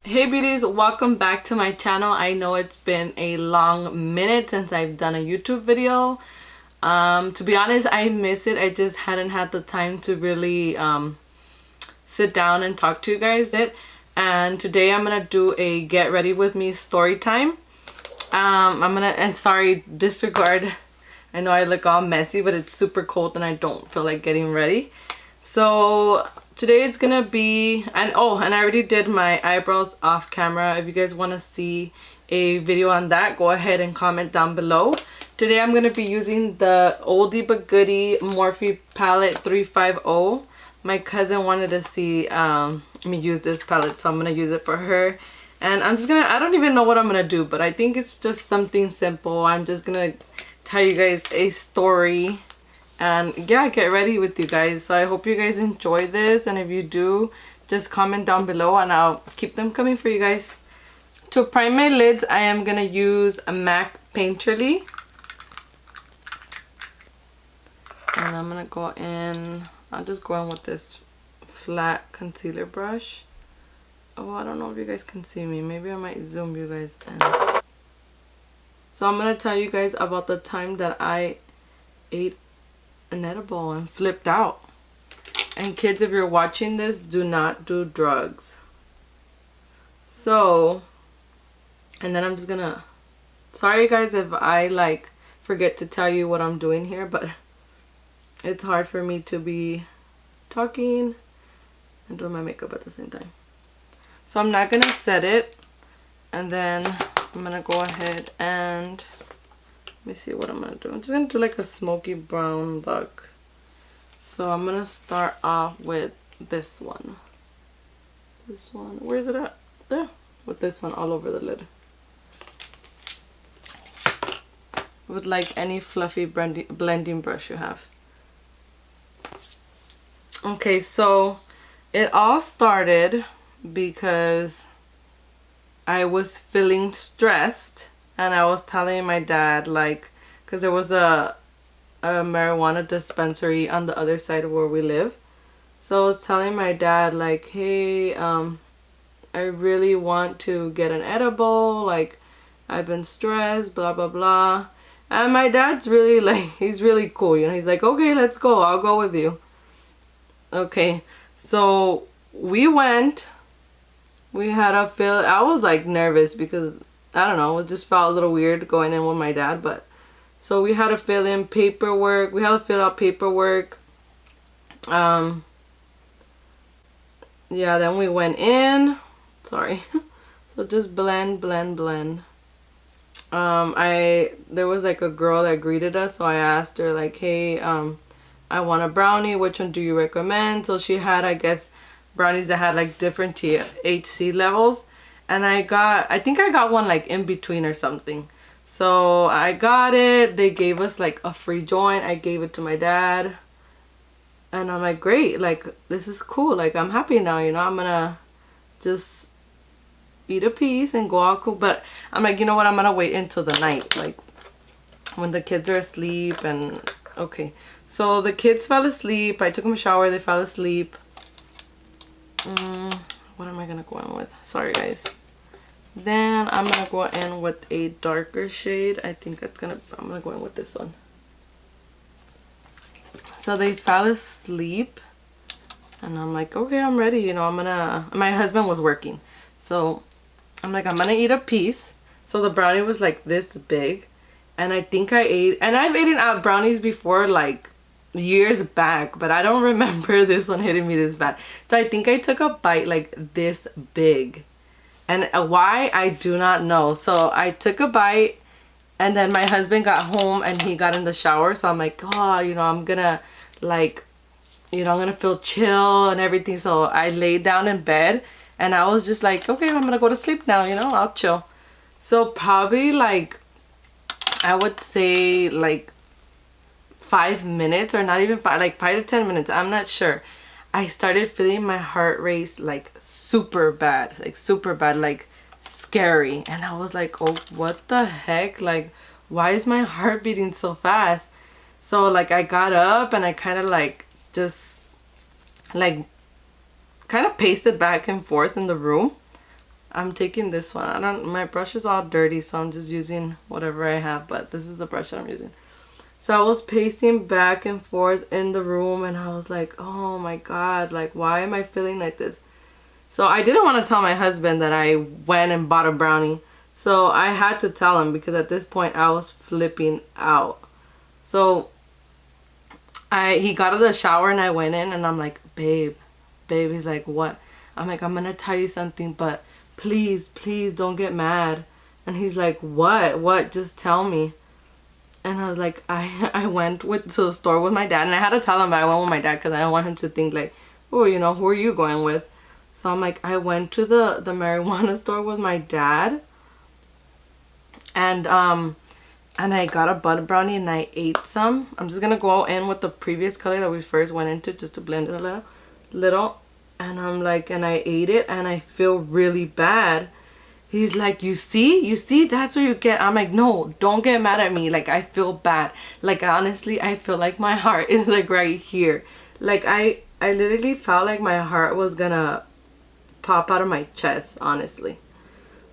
Hey beauties, welcome back to my channel. I know it's been a long minute since I've done a YouTube video. To be honest, I miss it. I just hadn't had the time to really sit down and talk to you guys. And today I'm gonna do a get ready with me story time. And sorry, disregard, I know I look all messy, but it's super cold and I don't feel like getting ready. So today is gonna be, and I already did my eyebrows off camera. If you guys want to see a video on that, go ahead and comment down below. Today I'm gonna be using the oldie but goodie Morphe palette 350. My cousin wanted to see me use this palette, so I'm gonna use it for her. And I'm just gonna, I don't even know what I'm gonna do, but I think it's just something simple. I'm just gonna tell you guys a story and yeah, get ready with you guys. So I hope you guys enjoy this, and if you do, just comment down below and I'll keep them coming for you guys. To prime my lids, I am gonna use a MAC Painterly, and I'm gonna go in, I'll just go in with this flat concealer brush. Oh, I don't know if you guys can see me. Maybe I might zoom you guys in. So I'm gonna tell you guys about the time that I ate an edible and flipped out. And kids, if you're watching this, do not do drugs. So, and then I'm just gonna, sorry guys if I like forget to tell you what I'm doing here, but it's hard for me to be talking and doing my makeup at the same time. So I'm not gonna set it, and then I'm gonna go ahead and let me see what I'm gonna do. I'm just gonna do like a smoky brown look. So I'm gonna start off with this one. This one, where is it at? There. With this one all over the lid. With like any fluffy blending brush you have. Okay, so it all started because I was feeling stressed, and I was telling my dad, like, because there was a marijuana dispensary on the other side of where we live. So I was telling my dad, like, hey, I really want to get an edible, like, I've been stressed, blah blah blah. And my dad's really, like, he's really cool, you know. He's like, okay, let's go, I'll go with you. Okay, so we went. We had a feel, I was like nervous because I don't know, it just felt a little weird going in with my dad, but so we had to fill in paperwork. We had to fill out paperwork. Yeah, then we went in. Sorry. So just blend. There was like a girl that greeted us, so I asked her like, hey, I want a brownie, which one do you recommend? So she had, I guess, brownies that had like different THC levels, and I think I got one like in between or something. So I got it. They gave us like a free joint. I gave it to my dad, and I'm like, great, like this is cool, like I'm happy now, you know. I'm gonna just eat a piece and go out cool. But I'm like, you know what, I'm gonna wait until the night, like when the kids are asleep. And okay, so the kids fell asleep. I took them a shower, they fell asleep. What am I gonna go in with? Sorry guys. Then I'm gonna go in with a darker shade. I think I'm gonna go in with this one. So they fell asleep, and I'm like, okay, I'm ready, you know. My husband was working, so I'm like, I'm gonna eat a piece. So the brownie was like this big, and I think I ate, and I've eaten out brownies before, like years back, but I don't remember this one hitting me this bad. So I think I took a bite like this big, and why, I do not know. So I took a bite, and then my husband got home and he got in the shower. So I'm like, oh, you know, I'm gonna like, you know, I'm gonna feel chill and everything. So I laid down in bed, and I was just like, okay, I'm gonna go to sleep now, you know, I'll chill. So probably like, I would say like 5 minutes, or not even 5, like 5 to 10 minutes, I'm not sure, I started feeling my heart race like super bad, like scary. And I was like, oh, what the heck, like why is my heart beating so fast? So like I got up and I kind of like just like kind of pasted back and forth in the room. I'm taking this one. My brush is all dirty, so I'm just using whatever I have, but this is the brush that I'm using. So I was pacing back and forth in the room, and I was like, oh my god, like, why am I feeling like this? So I didn't want to tell my husband that I went and bought a brownie. So I had to tell him, because at this point I was flipping out. So he got out of the shower and I went in and I'm like, babe. He's like, what? I'm like, I'm gonna tell you something, but please don't get mad. And he's like, what? Just tell me. And I was like, I went to the store with my dad, and I had to tell him that I went with my dad because I don't want him to think like, oh, you know, who are you going with? So I'm like, I went to the marijuana store with my dad, and I got a butter brownie and I ate some. I'm just gonna go in with the previous color that we first went into just to blend it a little. And I'm like, and I ate it and I feel really bad. He's like, you see, that's what you get. I'm like, no, don't get mad at me. Like, I feel bad. Like, honestly, I feel like my heart is like right here. Like, I literally felt like my heart was gonna pop out of my chest, honestly.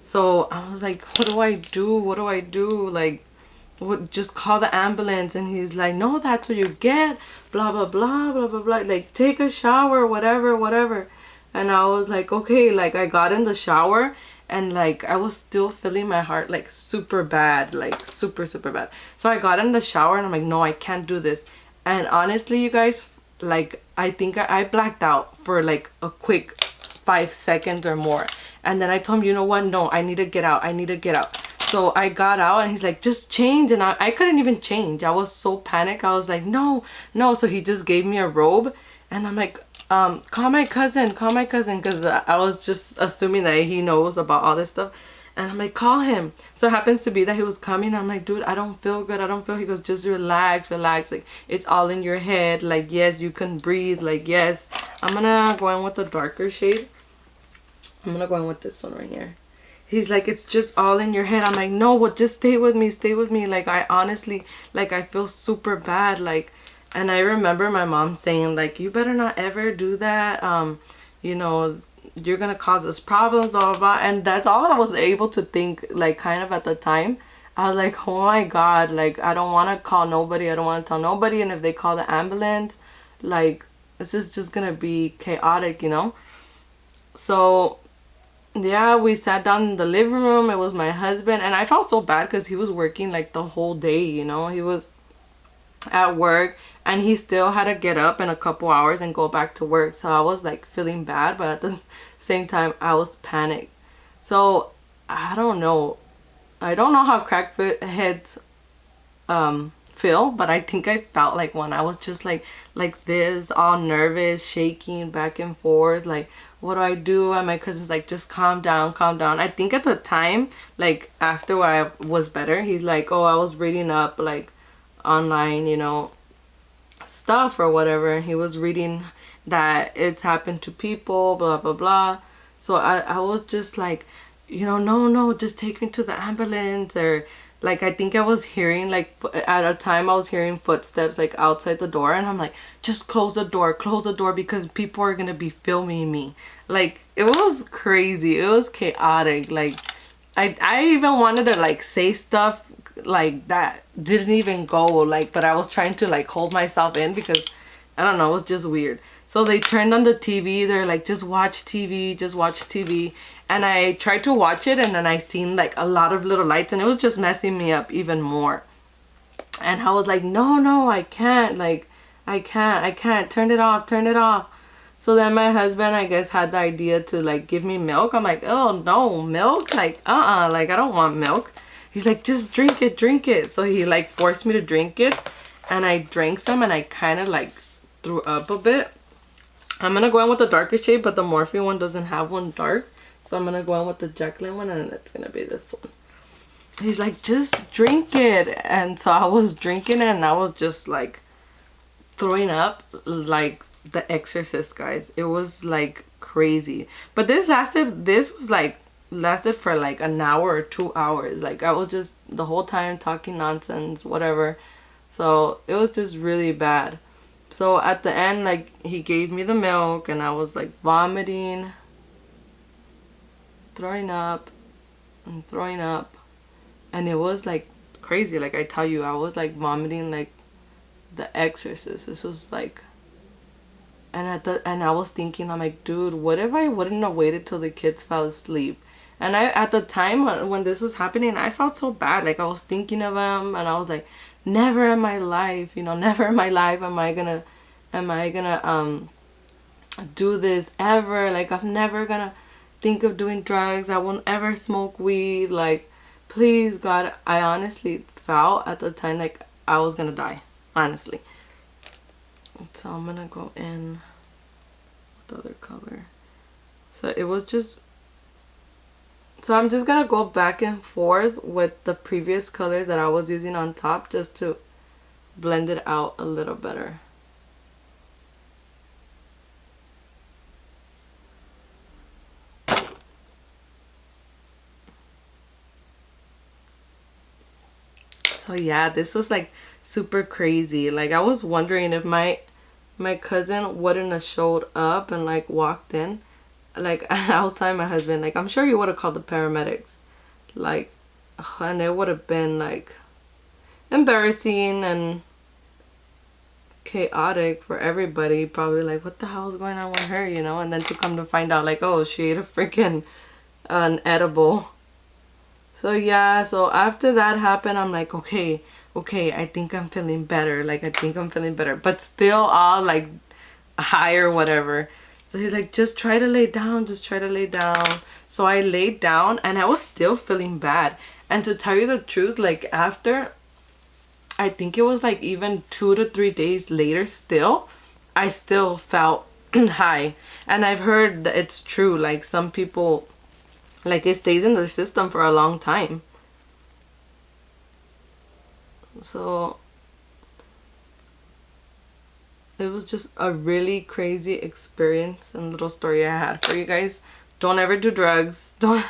So I was like, what do I do? Like, just call the ambulance. And he's like, no, that's what you get, blah blah blah blah blah blah, like, take a shower, whatever. And I was like, okay. Like, I got in the shower and like I was still feeling my heart like super bad, like super bad. So I got in the shower and I'm like, no, I can't do this. And honestly, you guys, like, I think I blacked out for like a quick 5 seconds or more. And then I told him, you know what, no, I need to get out. So I got out and he's like, just change. And I couldn't even change. I was so panicked. I was like, no. So he just gave me a robe. And I'm like, call my cousin. Because I was just assuming that he knows about all this stuff. And I'm like, call him. So it happens to be that he was coming. I'm like, dude, I don't feel good. He goes, just relax. Like, it's all in your head. Like, yes, you can breathe. Like, yes. I'm going to go in with the darker shade. I'm going to go in with this one right here. He's like, it's just all in your head. I'm like, no, well, just stay with me. Like, I honestly, like, I feel super bad. Like, and I remember my mom saying, like, you better not ever do that. You know, you're going to cause us problems, blah, blah, blah. And that's all I was able to think, like, kind of at the time. I was like, oh my God, like, I don't want to call nobody. I don't want to tell nobody. And if they call the ambulance, like, this is just going to be chaotic, you know? So yeah, we sat down in the living room. It was my husband, and I felt so bad because he was working like the whole day, you know. He was at work and he still had to get up in a couple hours and go back to work. So I was like feeling bad, but at the same time I was panicked. So I don't know how crackheads feel, but I think I felt like one. I was just like this, all nervous, shaking back and forth, like, what do I do? And my cousin's like, just calm down. I think at the time, like, after I was better, he's like, oh, I was reading up, like, online, you know, stuff or whatever. And he was reading that it's happened to people, blah blah blah. So I was just like, you know, no, just take me to the ambulance. Or like, I think I was hearing, like, at a time I was hearing footsteps like outside the door, and I'm like, just close the door because people are gonna be filming me. Like, it was crazy, it was chaotic. Like, I even wanted to like say stuff like that didn't even go, like, but I was trying to like hold myself in because I don't know, it was just weird. So they turned on the TV. They're like, just watch TV. And I tried to watch it, and then I seen like a lot of little lights, and it was just messing me up even more. And I was like, no, I can't. Like, I can't. Turn it off. So then my husband, I guess, had the idea to like give me milk. I'm like, oh no, milk? Like, like, I don't want milk. He's like, just drink it. So he like forced me to drink it, and I drank some, and I kind of like threw up a bit. I'm gonna go in with the darker shade, but the Morphe one doesn't have one dark. So I'm gonna go in with the Jacqueline one, and it's gonna be this one. He's like, just drink it. And so I was drinking it, and I was just like throwing up like The Exorcist, guys. It was like crazy. But this lasted for like an hour or 2 hours. Like, I was just the whole time talking nonsense, whatever. So it was just really bad. So at the end, like, he gave me the milk and I was like vomiting, throwing up and throwing up, and it was like crazy. Like I tell you, I was like vomiting like The Exorcist. This was like, and I was thinking, I'm like, dude, what if I wouldn't have waited till the kids fell asleep? And I, at the time when this was happening, I felt so bad. Like I was thinking of him, and I was like, never in my life, you know, never in my life am I gonna do this ever. Like I'm never gonna think of doing drugs. I won't ever smoke weed. Like, please God. I honestly felt at the time like I was gonna die, honestly. So I'm gonna go in with the other color. So it was just, so I'm just gonna go back and forth with the previous colors that I was using on top just to blend it out a little better. So yeah, this was like super crazy. Like I was wondering if my cousin wouldn't have showed up and like walked in. Like I was telling my husband, like I'm sure you would have called the paramedics. Like, and it would have been like embarrassing and chaotic for everybody. Probably like, what the hell is going on with her, you know? And then to come to find out like, oh, she ate a freaking an edible. So yeah, so after that happened, I'm like, okay, I think I'm feeling better. Like I think I'm feeling better, but still all like high or whatever. So he's like, just try to lay down, just try to lay down. So I laid down and I was still feeling bad. And to tell you the truth, like after, I think it was like even 2 to 3 days later still, I still felt high. And I've heard that it's true, like some people, like it stays in the system for a long time. So it was just a really crazy experience and little story I had for you guys. Don't ever do drugs. Don't,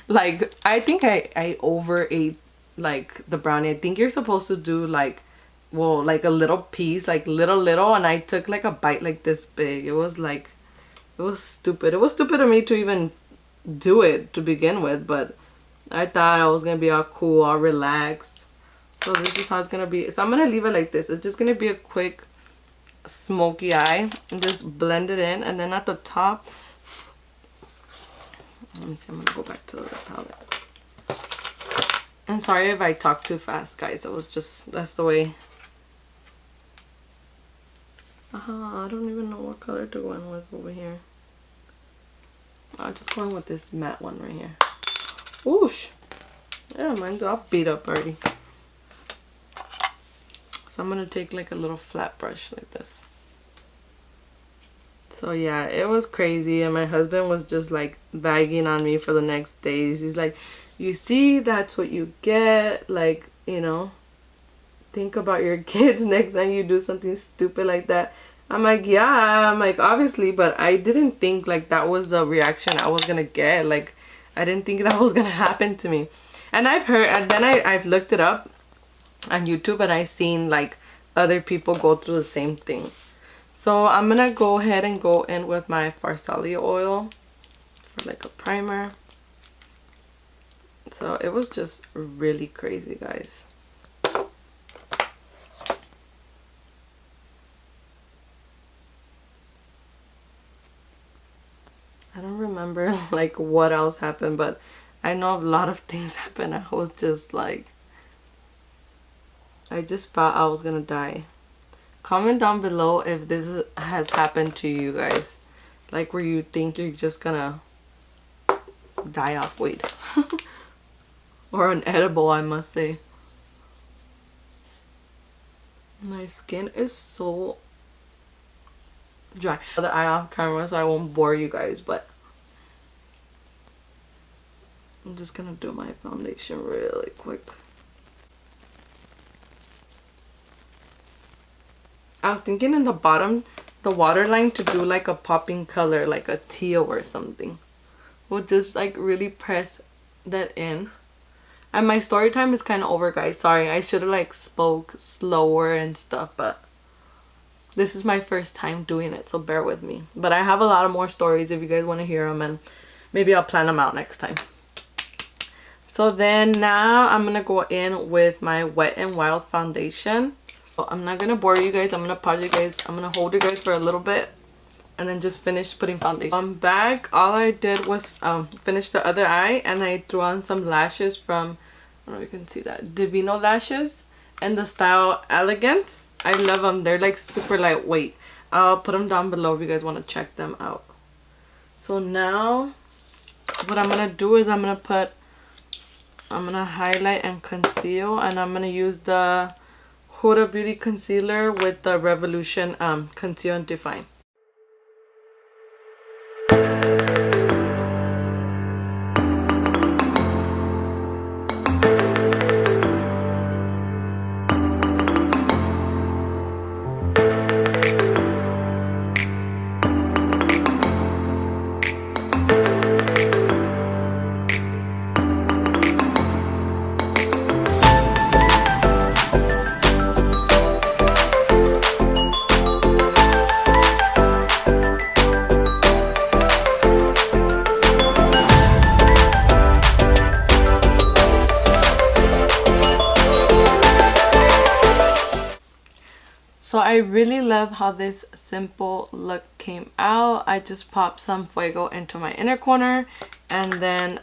like, I think I overate like the brownie. I think you're supposed to do like, well, like a little piece, like little, and I took like a bite like this big. It was like, it was stupid. It was stupid of me to even do it to begin with, but I thought I was gonna be all cool, all relaxed. So this is how it's gonna be. So I'm gonna leave it like this. It's just gonna be a quick smoky eye and just blend it in. And then at the top, let me see, I'm gonna go back to the palette. And sorry if I talk too fast, guys. It was just, that's the way. I don't even know what color to go in with over here. I'll just go in with this matte one right here. Whoosh! Yeah, mine's all beat up already. So I'm gonna take like a little flat brush like this. So yeah, it was crazy, and my husband was just like bagging on me for the next days. He's like, you see, that's what you get. Like, you know, think about your kids next time you do something stupid like that. I'm like, yeah, I'm like, obviously, but I didn't think like that was the reaction I was gonna get. Like, I didn't think that was gonna happen to me. And I've heard, and then I've looked it up on YouTube, and I've seen like other people go through the same thing. So I'm gonna go ahead and go in with my STLE oil for like a primer. So it was just really crazy, guys. I don't remember like what else happened, but I know a lot of things happened. I was just like, I just thought I was gonna die. Comment down below if this has happened to you guys, like where you think you're just gonna die off weed or an edible, I must say. My skin is so dry. The eye off camera so I won't bore you guys, but I'm just gonna do my foundation really quick. I was thinking in the bottom, the waterline, to do like a popping color, like a teal or something. We'll just like really press that in. And my story time is kind of over, guys. Sorry, I should have like spoke slower and stuff, but this is my first time doing it, so bear with me. But I have a lot of more stories if you guys want to hear them, and maybe I'll plan them out next time. So then now I'm gonna go in with my Wet n Wild foundation. So I'm not gonna bore you guys. I'm gonna pause you guys. I'm gonna hold you guys for a little bit and then just finish putting foundation. I'm back. All I did was finish the other eye, and I threw on some lashes from, I don't know if you can see that, DEVINO lashes in the style Elegance. I love them. They're like super lightweight. I'll put them down below if you guys want to check them out. So now what I'm gonna do is I'm gonna highlight and conceal, and I'm gonna use the Huda Beauty concealer with the Revolution Conceal and Define. So I really love how this simple look came out. I just popped some Fuego into my inner corner, and then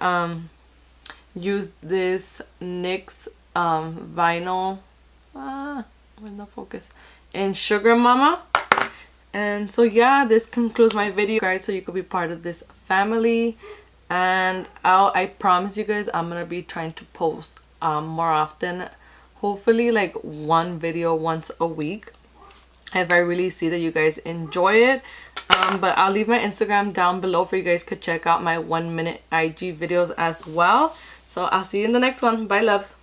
used this NYX vinyl, where's the focus, in Sugar Mama. And so yeah, this concludes my video, guys, so you could be part of this family. And I promise you guys I'm gonna be trying to post more often, hopefully like one video once a week, if I really see that you guys enjoy it. But I'll leave my Instagram down below for you guys to check out my 1-minute IG videos as well. So I'll see you in the next one. Bye, loves.